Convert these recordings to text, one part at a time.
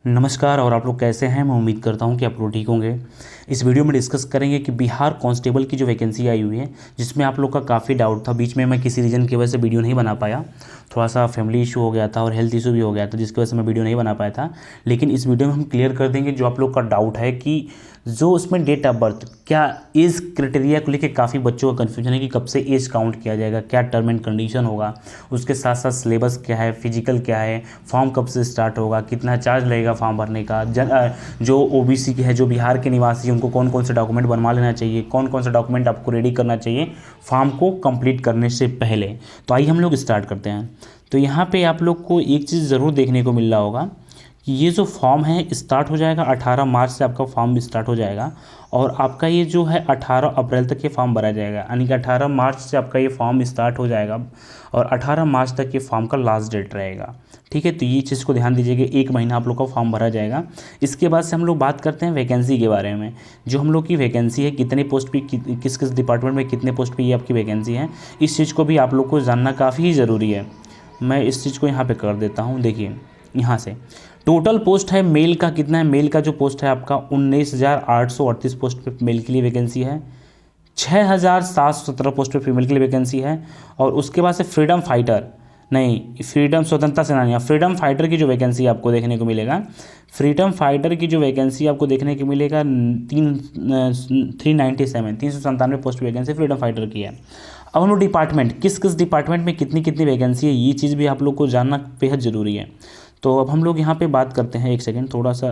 नमस्कार। और आप लोग कैसे हैं? मैं उम्मीद करता हूं कि आप लोग ठीक होंगे। इस वीडियो में डिस्कस करेंगे कि बिहार कांस्टेबल की जो वैकेंसी आई हुई है, जिसमें आप लोग का काफ़ी डाउट था। बीच में मैं किसी रीज़न की वजह से वीडियो नहीं बना पाया, थोड़ा सा फैमिली इशू हो गया था और हेल्थ इशू भी हो गया था, जिसकी वजह से मैं वीडियो नहीं बना पाया था। लेकिन इस वीडियो में हम क्लियर कर देंगे जो आप लोग का डाउट है कि जो उसमें डेट ऑफ बर्थ, क्या एज क्राइटेरिया को लेकर काफ़ी बच्चों का कन्फ्यूजन है कि कब से एज काउंट किया जाएगा, क्या टर्म एंड कंडीशन होगा, उसके साथ साथ सिलेबस क्या है, फिजिकल क्या है, फॉर्म कब से स्टार्ट होगा, कितना चार्ज लगेगा फॉर्म भरने का, जो ओबीसी के है, जो बिहार के निवासी हैं, उनको कौन कौन से डॉक्यूमेंट बनवा लेना चाहिए, कौन कौन सा डॉक्यूमेंट आपको रेडी करना चाहिए फॉर्म को कंप्लीट करने से पहले। तो आइए हम लोग स्टार्ट करते हैं। तो यहाँ पे आप लोग को एक चीज़ ज़रूर देखने को मिल रहा होगा कि ये जो फॉर्म है स्टार्ट हो जाएगा 18 मार्च से, आपका फॉर्म भी स्टार्ट हो जाएगा और आपका ये जो है 18 अप्रैल तक ये फॉर्म भरा जाएगा। यानी कि 18 मार्च से आपका ये फॉर्म स्टार्ट हो जाएगा और 18 मार्च तक ये फॉर्म का लास्ट डेट रहेगा। ठीक है, तो ये चीज़ को ध्यान दीजिएगा, एक महीना आप लोग का फॉर्म भरा जाएगा। इसके बाद से हम लोग बात करते हैं वैकेंसी के बारे में। जो हम लोग की वैकेंसी है, कितने पोस्ट पे, किस किस डिपार्टमेंट में कितने पोस्ट पे ये आपकी वैकेंसी है, इस चीज़ को भी आप लोग को जानना काफ़ी ज़रूरी है। मैं इस चीज़ को यहाँ पे कर देता हूँ। देखिए यहाँ से टोटल पोस्ट है मेल का कितना है। मेल का जो पोस्ट है आपका 19,838 पोस्ट पे मेल के लिए वैकेंसी है। 6,717 पोस्ट पे फीमेल के लिए वैकेंसी है। और उसके बाद से फ्रीडम फाइटर, नहीं, फ्रीडम स्वतंत्रता सेनानी, फ्रीडम फाइटर की जो वैकेंसी आपको देखने को मिलेगा, फ्रीडम फाइटर की जो वैकेंसी आपको देखने को मिलेगा 397 पोस्ट वैकेंसी फ्रीडम फाइटर की है। अब हम लोग डिपार्टमेंट, किस किस डिपार्टमेंट में कितनी कितनी वैकेंसी है, ये चीज़ भी आप लोग को जानना बेहद ज़रूरी है। तो अब हम लोग यहाँ पे बात करते हैं। एक सेकेंड, थोड़ा सा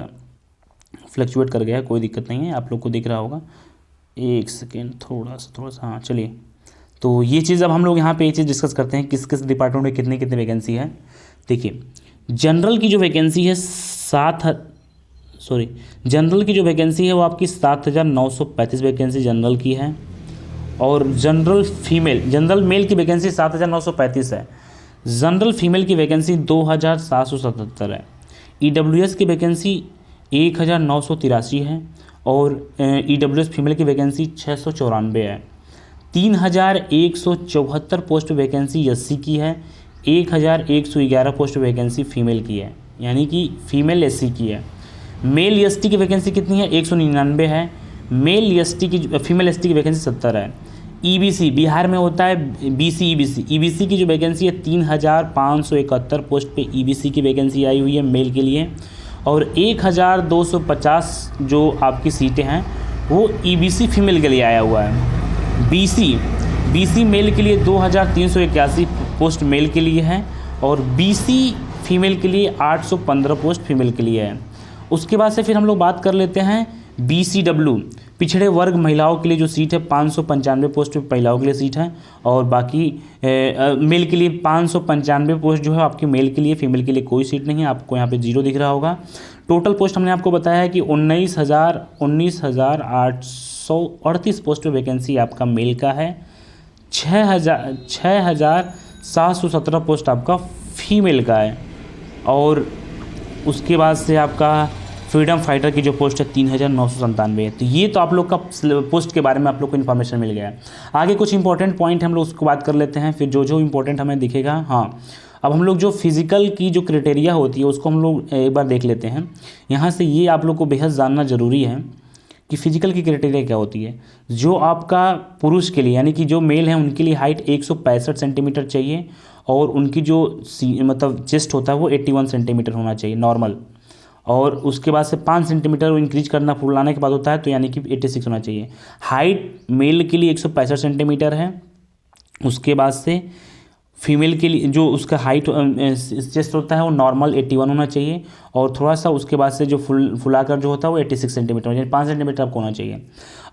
फ्लक्चुएट कर गया, कोई दिक्कत नहीं है, आप लोग को दिख रहा होगा। एक सेकेंड, थोड़ा सा, हाँ चलिए। तो ये चीज़ अब हम लोग यहाँ पे ये चीज़ डिस्कस करते हैं किस किस डिपार्टमेंट में कितनी कितनी वैकेंसी है। देखिए जनरल की जो वैकेंसी है जनरल की जो वैकेंसी है वो आपकी 7,935 वैकेंसी जनरल की है। और जनरल मेल की वैकेंसी 7,935 है। जनरल फीमेल की वैकेंसी 2,777 है। ईडब्ल्यूएस की वैकेंसी 1,983 है। और ईडब्ल्यूएस फीमेल की वैकेंसी 694 है। 3,174 पोस्ट वैकेंसी एससी की है। 1,111 पोस्ट वैकेंसी फीमेल की है, यानी कि फीमेल एससी की है। मेल एसटी की वैकेंसी कितनी है? 199 है। मेल एसटी की, फीमेल एसटी की वैकेंसी 70 है। ईबीसी, बिहार में होता है बीसी ईबीसी, ईबीसी की जो वैकेंसी है 3,571 पोस्ट पे ईबीसी की वैकेंसी आई हुई है मेल के लिए। और 1,250 जो आपकी सीटें हैं वो ईबीसी फीमेल के लिए आया हुआ है। बीसी मेल के लिए 2,381 पोस्ट मेल के लिए है। और बीसी फीमेल के लिए 815 पोस्ट फीमेल के लिए है। उसके बाद से फिर हम लोग बात कर लेते हैं बीसीडब्ल्यू, पिछड़े वर्ग महिलाओं के लिए जो सीट है 595 पोस्ट पे महिलाओं के लिए सीट है। और बाकी मेल के लिए 595 पोस्ट जो है आपकी मेल के लिए, फीमेल के लिए कोई सीट नहीं है। आपको यहाँ पे 0 दिख रहा होगा। टोटल पोस्ट हमने आपको बताया है कि 19,838 पोस्ट पे वैकेंसी आपका मेल का है। 6,717 पोस्ट आपका फीमेल का है। और उसके बाद से आपका फ्रीडम फाइटर की जो पोस्ट है 3,997 है। तो ये तो आप लोग का पोस्ट के बारे में आप लोग को इन्फॉर्मेशन मिल गया है। आगे कुछ इंपॉर्टेंट पॉइंट हम लोग उसको बात कर लेते हैं, फिर जो इंपॉर्टेंट हमें दिखेगा। हाँ, अब हम लोग जो फिजिकल की जो क्राइटेरिया होती है उसको हम लोग एक बार देख लेते हैं। यहाँ से ये आप लोग को बेहद जानना ज़रूरी है कि फिजिकल की क्राइटेरिया क्या होती है। जो आपका पुरुष के लिए, यानी कि जो मेल हैं उनके लिए हाइट 165 सेंटीमीटर चाहिए। और उनकी जो मतलब चेस्ट होता है वो 81 सेंटीमीटर होना चाहिए नॉर्मल। और उसके बाद से 5 सेंटीमीटर इंक्रीज करना फुलाने के बाद होता है, तो यानी कि 86 होना चाहिए। हाइट मेल के लिए 165 सेंटीमीटर है। उसके बाद से फीमेल के लिए जो उसका हाइट चेस्ट होता है वो नॉर्मल 81 होना चाहिए। और थोड़ा सा उसके बाद से जो फुलाकर जो होता है वो 86 सेंटीमीटर, यानी 5 सेंटीमीटर आपको होना चाहिए।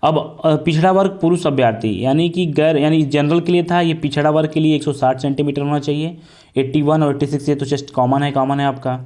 अब पिछड़ा वर्ग पुरुष अभ्यर्थी, यानी कि यानी जनरल के लिए था, ये पिछड़ा वर्ग के लिए 160 सेंटीमीटर होना चाहिए। 81 और 86 ये तो चेस्ट कॉमन है आपका।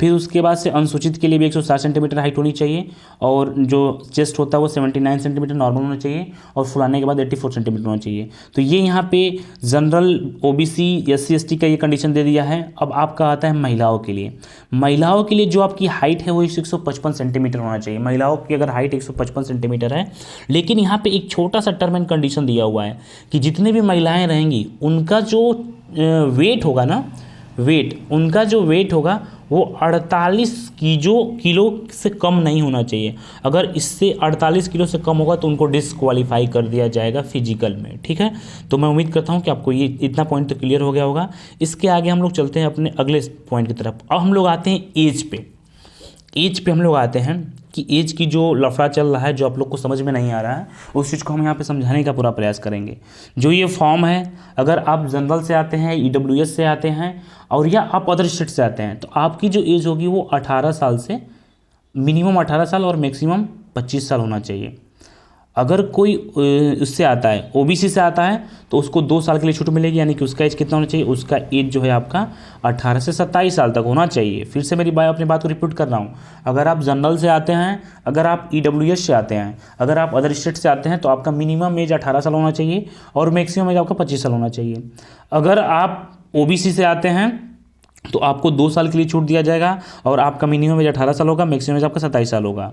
फिर उसके बाद से अनुसूचित के लिए भी 160 सेंटीमीटर हाइट होनी चाहिए। और जो चेस्ट होता है वो 79 सेंटीमीटर नॉर्मल होना चाहिए। और फुलाने के बाद 84 सेंटीमीटर होना चाहिए। तो ये यहाँ पे जनरल, ओबीसी, एससी एसटी का ये कंडीशन दे दिया है। अब आपका आता है महिलाओं के लिए। महिलाओं के लिए जो आपकी हाइट है वो 155 सेंटीमीटर होना चाहिए। महिलाओं की अगर हाइट 155 सेंटीमीटर है, लेकिन यहाँ पे एक छोटा सा टर्म एंड कंडीशन दिया हुआ है कि जितने भी महिलाएं रहेंगी उनका जो वेट होगा ना, उनका जो वेट होगा वो 48 किलो से कम नहीं होना चाहिए। अगर इससे 48 किलो से कम होगा तो उनको डिसक्वालीफाई कर दिया जाएगा फिजिकल में, ठीक है। तो मैं उम्मीद करता हूँ कि आपको ये इतना पॉइंट तो क्लियर हो गया होगा। इसके आगे हम लोग चलते हैं अपने अगले पॉइंट की तरफ। अब हम लोग आते हैं एज पे हम लोग आते हैं कि एज की जो लफड़ा चल रहा है, जो आप लोग को समझ में नहीं आ रहा है, उस चीज़ को हम यहाँ पे समझाने का पूरा प्रयास करेंगे। जो ये फॉर्म है, अगर आप जनरल से आते हैं, EWS से आते हैं और या आप अदर स्टेट से आते हैं, तो आपकी जो एज होगी वो 18 साल से मिनिमम 18 साल और मैक्सिमम 25 साल होना चाहिए। अगर कोई उससे आता है, OBC से आता है, तो उसको 2 साल के लिए छूट मिलेगी, यानी कि उसका एज कितना होना चाहिए, उसका एज जो है आपका 18 से 27 साल तक होना चाहिए। फिर से अपनी बात को रिपीट कर रहा हूँ। अगर आप जनरल से आते हैं, अगर आप EWS से आते हैं, अगर आप अदर स्टेट से आते हैं, तो आपका मिनिमम एज 18 साल होना चाहिए और मैक्सिमम एज आपका 25 साल होना चाहिए। अगर आप OBC से आते हैं तो आपको 2 साल के लिए छूट दिया जाएगा और आपका मिनिमम एज 18 साल होगा, मैक्सिमम एज आपका 27 साल होगा।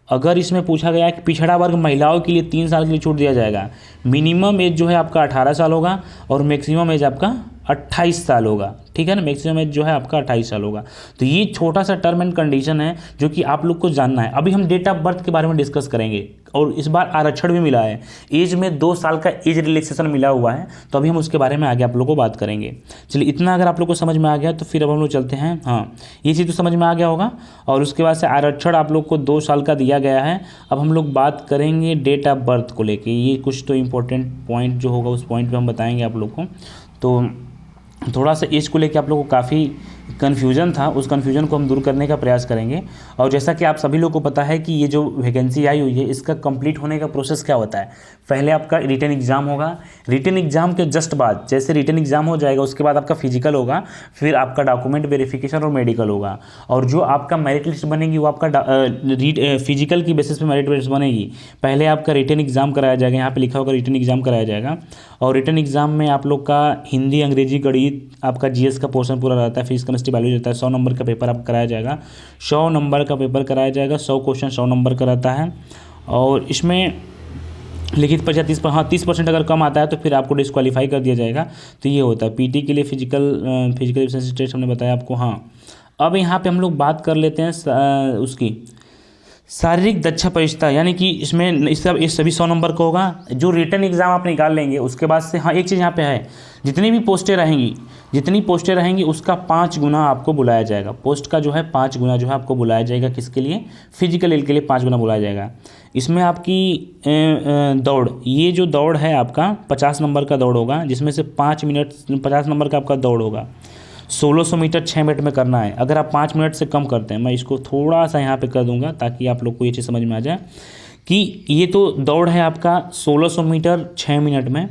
अगर इसमें पूछा गया है कि पिछड़ा वर्ग महिलाओं के लिए 3 साल के लिए छूट दिया जाएगा, मिनिमम एज जो है आपका 18 साल होगा और मैक्सिमम एज आपका 28 साल होगा, ठीक है ना। मैक्सिमम एज जो है आपका 28 साल होगा। तो ये छोटा सा टर्म एंड कंडीशन है जो कि आप लोग को जानना है। अभी हम डेट ऑफ बर्थ के बारे में डिस्कस करेंगे और इस बार आरक्षण भी मिला है, एज में 2 साल का एज रिलैक्सेशन मिला हुआ है, तो अभी हम उसके बारे में आगे आप लोग को बात करेंगे। चलिए, इतना अगर आप लोग को समझ में आ गया तो फिर अब हम लोग चलते हैं। हाँ, ये चीज़ तो समझ में आ गया होगा। और उसके बाद से आरक्षण आप लोग को 2 साल का दिया गया है। अब हम लोग बात करेंगे डेट ऑफ बर्थ को लेके। ये कुछ तो इम्पोर्टेंट पॉइंट जो होगा उस पॉइंट पे हम बताएंगे आप लोग को। तो थोड़ा सा एज को लेके आप लोगों को काफ़ी कन्फ्यूजन था, उस कन्फ्यूजन को हम दूर करने का प्रयास करेंगे। और जैसा कि आप सभी लोग को पता है कि ये जो वैकेंसी आई हुई है, इसका कंप्लीट होने का प्रोसेस क्या होता है। पहले आपका रिटन एग्ज़ाम होगा, रिटन एग्ज़ाम के जस्ट बाद, जैसे रिटन एग्ज़ाम हो जाएगा उसके बाद आपका फिजिकल होगा, फिर आपका डॉक्यूमेंट वेरिफिकेशन और मेडिकल होगा। और जो आपका मेरिट लिस्ट बनेगी वो आपका फिजिकल की बेसिस पे मेरिट लिस्ट बनेगी। पहले आपका रिटन एग्ज़ाम कराया जाएगा, यहाँ पे लिखा होगा रिटन एग्ज़ाम कराया जाएगा। और रिटन एग्ज़ाम में आप लोग का हिंदी, अंग्रेजी, गणित, आपका GS का पोर्शन पूरा रहता है, फिजिक्स, केमिस्ट्री, बायोलॉजी रहता है। 100 नंबर का पेपर आपका कराया जाएगा, 100 नंबर का पेपर कराया जाएगा, 100 क्वेश्चन 100 नंबर का रहता है। और इसमें लिखित परीक्षा 30% अगर कम आता है तो फिर आपको डिस्क्वालीफाई कर दिया जाएगा। तो ये होता है PT के लिए फिजिकल टेस्ट हमने बताया आपको। हाँ, अब यहाँ पे हम लोग बात कर लेते हैं उसकी शारीरिक दक्षता परीक्षा, यानी कि इसमें इस सभी 100 नंबर का होगा। जो रिटन एग्ज़ाम आप निकाल लेंगे उसके बाद से, हाँ एक चीज़ यहाँ पे है, जितनी पोस्टें रहेंगी उसका 5 गुना आपको बुलाया जाएगा। पोस्ट का जो है 5 गुना जो है आपको बुलाया जाएगा। किसके लिए? फिजिकल के लिए 5 गुना बुलाया जाएगा। इसमें आपकी दौड़, ये जो दौड़ है आपका 50 नंबर का दौड़ होगा, जिसमें से 5 मिनट 50 नंबर का आपका दौड़ होगा। 1600 मीटर 6 मिनट में करना है। अगर आप 5 मिनट से कम करते हैं, मैं इसको थोड़ा सा यहाँ पे कर दूंगा ताकि आप लोग को ये चीज़ समझ में आ जाए कि ये तो दौड़ है आपका 1600 मीटर 6 मिनट में।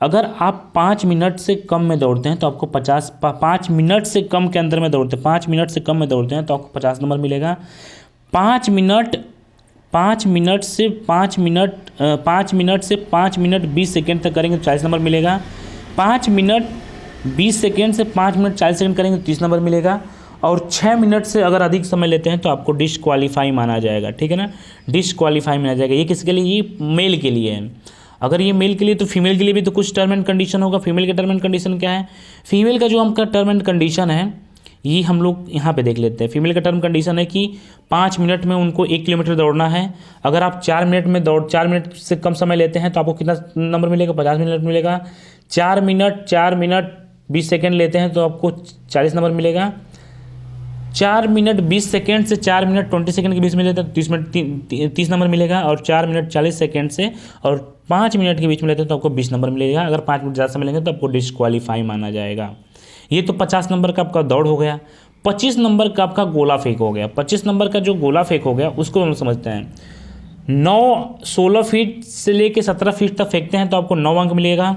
अगर आप 5 मिनट से कम में दौड़ते हैं तो आपको 5 मिनट से कम के अंदर में दौड़ते हैं, 5 मिनट से कम में दौड़ते हैं तो आपको 50 नंबर मिलेगा। 5 मिनट से 5 मिनट 20 सेकेंड तक करेंगे तो 40 नंबर मिलेगा। 5 मिनट 20 सेकेंड से 5 मिनट 40 सेकेंड करेंगे तो 30 नंबर मिलेगा। और 6 मिनट से अगर अधिक समय लेते हैं तो आपको डिसक्वालीफाई माना जाएगा, ठीक है ना, डिसक्वालीफाई माना जाएगा। ये किसके लिए? ये मेल के लिए है। अगर ये मेल के लिए तो फीमेल के लिए भी तो कुछ टर्म एंड कंडीशन होगा। फीमेल का टर्म एंड कंडीशन क्या है? फीमेल का जो हमका टर्म एंड कंडीशन है ये हम लोग यहाँ पे देख लेते हैं। फीमेल का टर्म कंडीशन है कि 5 मिनट में उनको 1 किलोमीटर दौड़ना है। अगर आप 4 मिनट से कम समय लेते हैं तो आपको कितना नंबर मिलेगा? 50 मिनट मिलेगा। 4 मिनट 20 सेकेंड लेते हैं तो आपको 40 नंबर मिलेगा। 4 मिनट 20 सेकेंड से 4 मिनट 20 सेकेंड के बीच में लेते हैं तो 30 नंबर मिलेगा। और 4 मिनट 40 सेकेंड से और 5 मिनट के बीच में लेते हैं तो आपको 20 नंबर मिलेगा। अगर 5 मिनट ज़्यादा समय लेंगे तो आपको डिसक्वालीफाई माना जाएगा। ये तो 50 नंबर का आपका दौड़ हो गया। 25 नंबर का आपका गोला फेंक हो गया। 25 नंबर का जो गोला फेंक हो गया उसको हम समझते हैं। 16 फीट से लेके 17 फीट तक फेंकते हैं तो आपको 9 अंक मिलेगा।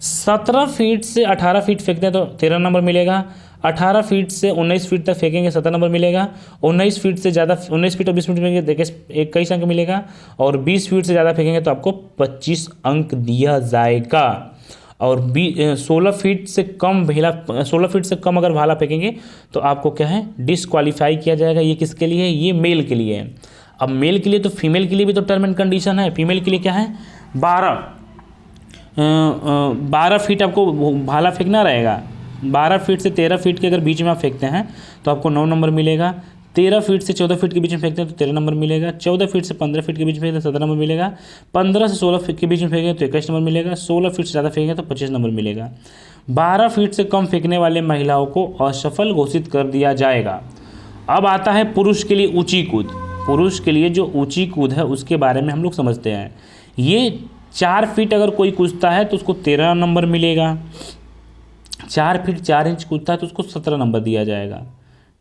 17 फीट से 18 फीट फेंकते हैं तो 13 नंबर मिलेगा। 18 फीट से 19 फीट तक फेंकेंगे 17 नंबर मिलेगा। 19 फीट से ज़्यादा 19 फीट और 20 फीट फेंकेंगे देखिए 21 अंक मिलेगा। और 20 फीट से ज़्यादा फेंकेंगे तो आपको 25 अंक दिया जाएगा। और 16 फीट से कम अगर भाला फेंकेंगे तो आपको क्या है? डिसक्वालीफाई किया जाएगा। ये किसके लिए है? ये मेल के लिए है। अब मेल के लिए तो फीमेल के लिए भी तो टर्म एंड कंडीशन है। फीमेल के लिए क्या है? 12 फीट आपको भाला फेंकना रहेगा। 12 फीट से 13 फीट के अगर बीच में आप फेंकते हैं तो आपको 9 नंबर मिलेगा। 13 फीट से 14 फीट के बीच में फेंकते हैं तो 13 नंबर मिलेगा। 14 फीट से 15 फीट के बीच में फेंकते हैं तो 17 नंबर मिलेगा। 15 से 16 फीट के बीच में फेंकें तो 21 नंबर मिलेगा। 16 फीट से ज़्यादा फेंकें तो 25 नंबर मिलेगा। 12 फीट से कम फेंकने वाले महिलाओं को असफल घोषित कर दिया जाएगा। अब आता है पुरुष के लिए ऊंची कूद। पुरुष के लिए जो ऊंची कूद है उसके बारे में हम लोग समझते हैं। ये 4 फीट अगर कोई कूदता है तो उसको 13 नंबर मिलेगा। 4 फीट 4 इंच कूदता है तो उसको 17 नंबर दिया जाएगा।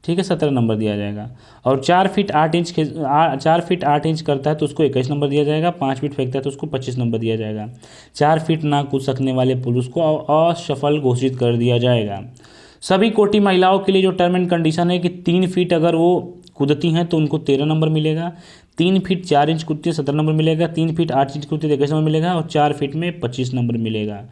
ठीक है, 17 नंबर दिया जाएगा। और 4 फीट 8 इंच 4 फीट 8 इंच करता है तो उसको 21 नंबर दिया जाएगा। 5 फीट फेंकता है तो उसको 25 नंबर दिया जाएगा। 4 फीट ना कूद सकने वाले पुरुष को असफल घोषित कर दिया जाएगा। सभी कोटि महिलाओं के लिए जो टर्म एंड कंडीशन है कि 3 फीट अगर वो कूदती हैं तो उनको 13 नंबर मिलेगा। 3 फीट 4 इंच कूदती है 17 नंबर मिलेगा। 3 फीट 8 इंच कूदती है 21 नंबर मिलेगा। और 4 फीट में 25 नंबर मिलेगा।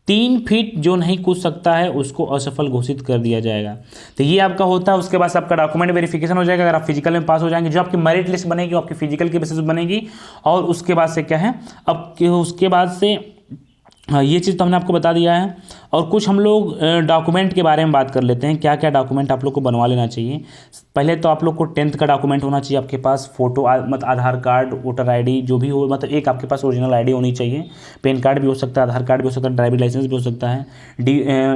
3 फीट जो नहीं कूद सकता है उसको असफल घोषित कर दिया जाएगा। तो ये आपका होता है। उसके बाद आपका डॉक्यूमेंट वेरिफिकेशन हो जाएगा। अगर आप फिजिकल में पास हो जाएंगे, जो आपकी मेरिट लिस्ट बनेगी वो आपकी फिजिकल के बेसिस पर बनेगी। और उसके बाद से क्या है, अब उसके बाद से ये चीज़ तो हमने आपको बता दिया है। और कुछ हम लोग डॉक्यूमेंट के बारे में बात कर लेते हैं, क्या क्या डॉक्यूमेंट आप लोग को बनवा लेना चाहिए। पहले तो आप लोग को 10th का डॉक्यूमेंट होना चाहिए आपके पास। फोटो मतलब आधार कार्ड, वोटर आईडी जो भी हो, मतलब एक आपके पास ओरिजिनल आईडी होनी चाहिए। पैन कार्ड भी हो सकता है, आधार कार्ड भी हो सकता है, ड्राइविंग लाइसेंस भी हो सकता है।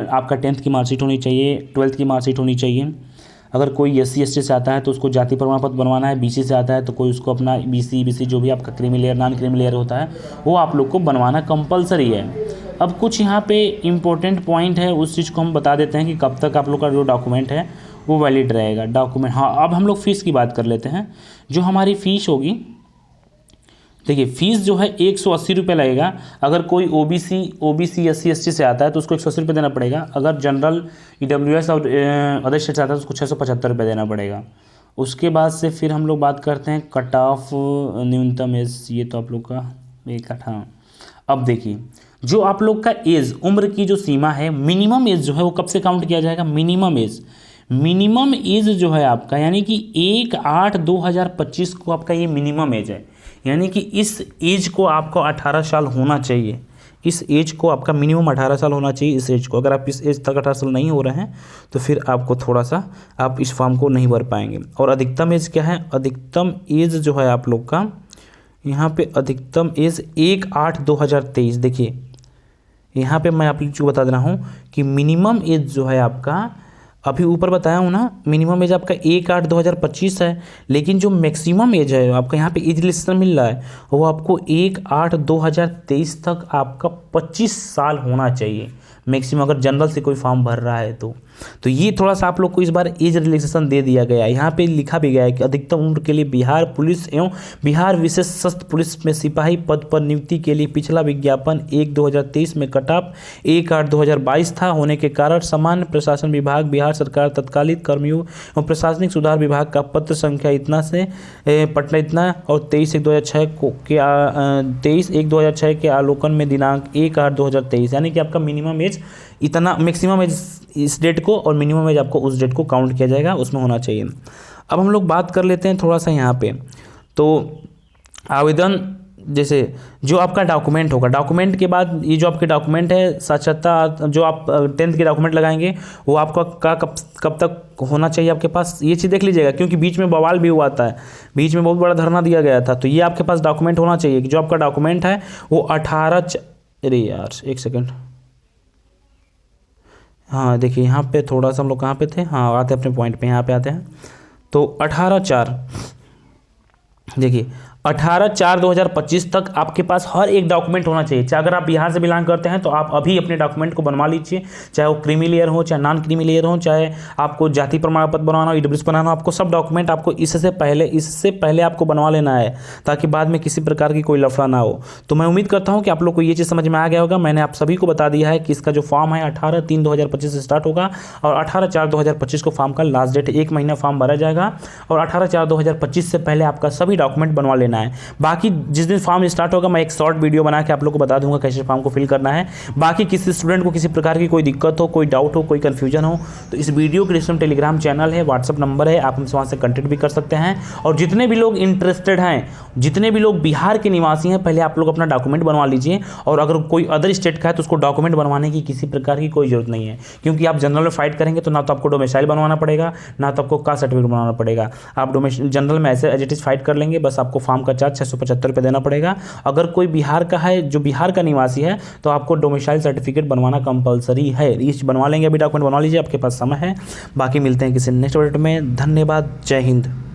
आपका 10th की मार्कशीट होनी चाहिए, 12th की मार्कशीट होनी चाहिए। अगर कोई SC ST से आता है तो उसको जाति प्रमाण पत्र बनवाना है। BC से आता है तो कोई उसको अपना BC जो भी आपका creamy layer non creamy layer होता है वो आप लोग को बनवाना कंपलसरी है। अब कुछ यहाँ पे इम्पोर्टेंट पॉइंट है, उस चीज़ को हम बता देते हैं कि कब तक आप लोग का जो डॉक्यूमेंट है वो वैलिड रहेगा। डॉक्यूमेंट, हाँ, अब हम लोग फ़ीस की बात कर लेते हैं। जो हमारी फ़ीस होगी, देखिए फ़ीस जो है 180 रुपये लगेगा। अगर कोई OBC SC ST से आता है तो उसको 180 रुपये देना पड़ेगा। अगर जनरल EWS और अदर स्टेट से आता है तो उसको 675 रुपये देना पड़ेगा। उसके बाद से फिर हम लोग बात करते हैं कट ऑफ न्यूनतम एज। ये तो आप लोग का एक हाँ। अब देखिए, जो आप लोग का एज, उम्र की जो सीमा है, मिनिमम एज जो है वो कब से काउंट किया जाएगा। मिनिमम एज जो है आपका, यानी कि 1/8/2025 को आपका ये मिनिमम एज है। यानी कि इस एज को आपको 18 साल होना चाहिए। इस एज को आपका मिनिमम 18 साल होना चाहिए। इस एज को अगर आप इस एज तक 18 साल नहीं हो रहे हैं तो फिर आपको थोड़ा सा आप इस फॉर्म को नहीं भर पाएंगे। और अधिकतम एज क्या है, अधिकतम एज जो है आप लोग का यहाँ पे अधिकतम एज 1/8/2023। देखिए यहाँ पे मैं आप लोग को बता दे रहा हूँ कि मिनिमम एज जो है आपका, अभी ऊपर बताया हूँ ना, मिनिमम एज आपका 1/8/2025 है। लेकिन जो मैक्सिमम एज है आपका यहाँ पे एज लिस्ट मिल रहा है वो आपको 1/8/2023 तक आपका 25 साल होना चाहिए मैक्सिमम, अगर जनरल से कोई फॉर्म भर रहा है तो ये थोड़ा सा आप लोग को इस बार एज रिलैक्सेशन दे दिया गया है। यहाँ पे लिखा भी गया है कि अधिकतम उम्र के लिए बिहार पुलिस एवं बिहार विशेष सशस्त्र पुलिस में सिपाही पद पर नियुक्ति के लिए पिछला विज्ञापन 1/2023 में कट ऑफ 1/8/2022 था होने के कारण सामान्य प्रशासन विभाग बिहार सरकार तत्कालिक कर्मियों एवं प्रशासनिक सुधार विभाग का पत्र संख्या इतना से पटना इतना और 23/1/2006 के आलोकन में दिनांक 1/8/2023, यानी कि आपका मिनिमम एज इतना, मैक्सिमम एज इस डेट को और मिनिमम एज आपको उस डेट को काउंट किया जाएगा, उसमें होना चाहिए। अब हम लोग बात कर लेते हैं थोड़ा सा यहाँ पे, तो आवेदन जैसे जो आपका डॉक्यूमेंट होगा, डॉक्यूमेंट के बाद ये जो आपके डॉक्यूमेंट है साक्षरता, जो आप 10th के डॉक्यूमेंट लगाएंगे वो आपका कब तक होना चाहिए आपके पास, ये चीज़ देख लीजिएगा, क्योंकि बीच में बवाल भी हुआ था, बीच में बहुत बड़ा धरना दिया गया था। तो ये आपके पास डॉक्यूमेंट होना चाहिए कि जो आपका डॉक्यूमेंट है वो 18 अरे यार एक सेकेंड, हाँ देखिए यहाँ पे थोड़ा सा हम लोग कहाँ पे थे, हाँ आते हैं अपने पॉइंट पे, यहाँ पे आते हैं। तो 18/4 देखिए 18/4/2025 तक आपके पास हर एक डॉक्यूमेंट होना चाहिए। चाहे अगर आप बिहार से बिलोंग करते हैं तो आप अभी अपने डॉक्यूमेंट को बनवा लीजिए, चाहे वो क्रीमी लेयर हो चाहे नॉन क्रीमी लेयर हो, चाहे आपको जाति प्रमाण पत्र बनवाना हो, EWS बनाना हो, आपको सब डॉक्यूमेंट आपको इससे पहले आपको बनवा लेना है ताकि बाद में किसी प्रकार की कोई लफड़ा ना हो। तो मैं उम्मीद करता हूँ कि आप लोग को ये चीज़ समझ में आ गया होगा। मैंने आप सभी को बता दिया है कि इसका जो फॉर्म है 18/3/2025 से स्टार्ट होगा और 18/4/2025 को फॉर्म का लास्ट डेट, 1 महीना फॉर्म भरा जाएगा और 18/4/2025 से पहले आपका सभी डॉक्यूमेंट बनवा लेना लेना है। बाकी जिस दिन फॉर्म स्टार्ट होगा मैं एक शॉर्ट वीडियो बना के आप लोग को बता दूंगा कैसे फॉर्म को फिल करना है। बाकी किसी स्टूडेंट को किसी प्रकार की कोई दिक्कत हो, कोई डाउट हो, कोई कन्फ्यूजन हो तो इस वीडियो के डिस्क्रिप्शन टेलीग्राम चैनल है, व्हाट्सअप नंबर है, आप हमसे वहाँ से कॉन्टेक्ट भी कर सकते हैं। और जितने भी लोग इंटरेस्टेड हैं, जितने भी लोग बिहार के निवासी हैं, पहले आप लोग अपना डॉक्यूमेंट बनवा लीजिए। और अगर कोई अदर स्टेट का है तो उसको डॉक्यूमेंट बनवाने की किसी प्रकार की कोई जरूरत नहीं है, क्योंकि आप जनरल में फाइट करेंगे तो ना तो आपको डोमिसाइल बनवाना पड़ेगा, ना तो आपको कास्ट सर्टिफिकेट बनवाना पड़ेगा। आप जनरल में ऐसे एज इट इज फाइट कर लेंगे, बस आपको फॉर्म का चार्ज 675 रुपये देना पड़ेगा। अगर कोई बिहार का है, जो बिहार का निवासी है, तो आपको डोमिसाइल सर्टिफिकेट बनवाना कंपलसरी है। इस बनवा लेंगे, अभी डॉक्यूमेंट बनवा लीजिए, आपके पास समय है। बाकी मिलते हैं किसी नेक्स्ट वीडियो में। धन्यवाद, जय हिंद।